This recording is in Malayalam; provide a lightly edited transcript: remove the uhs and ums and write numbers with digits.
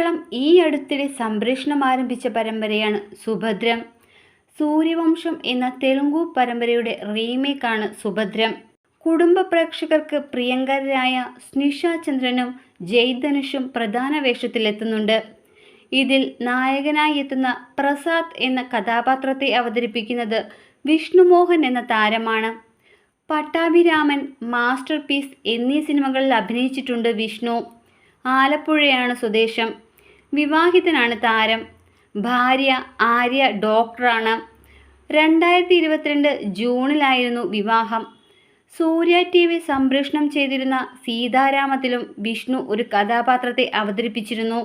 മലയാളം ഈ അടുത്തിടെ സംപ്രേഷണം ആരംഭിച്ച പരമ്പരയാണ് സുഭദ്രം. സൂര്യവംശം എന്ന തെലുങ്കു പരമ്പരയുടെ റീമേക്കാണ് സുഭദ്രം. കുടുംബ പ്രേക്ഷകർക്ക് പ്രിയങ്കരായ സ്നിഷ ചന്ദ്രനും ജയ്ധനുഷും പ്രധാന വേഷത്തിലെത്തുന്നുണ്ട്. ഇതിൽ നായകനായി എത്തുന്ന പ്രസാദ് എന്ന കഥാപാത്രത്തെ അവതരിപ്പിക്കുന്നത് വിഷ്ണുമോഹൻ എന്ന താരമാണ്. പട്ടാഭിരാമൻ, മാസ്റ്റർ പീസ് എന്നീ സിനിമകളിൽ അഭിനയിച്ചിട്ടുണ്ട് വിഷ്ണു. ആലപ്പുഴയാണ് സ്വദേശം. വിവാഹിതനാണ് താരം. ഭാര്യ ആര്യ ഡോക്ടറാണ്. 2022 ജൂണിലായിരുന്നു വിവാഹം. സൂര്യ TV സംപ്രേഷണം ചെയ്തിരുന്ന സീതാരാമത്തിലും വിഷ്ണു ഒരു കഥാപാത്രത്തെ അവതരിപ്പിച്ചിരുന്നു.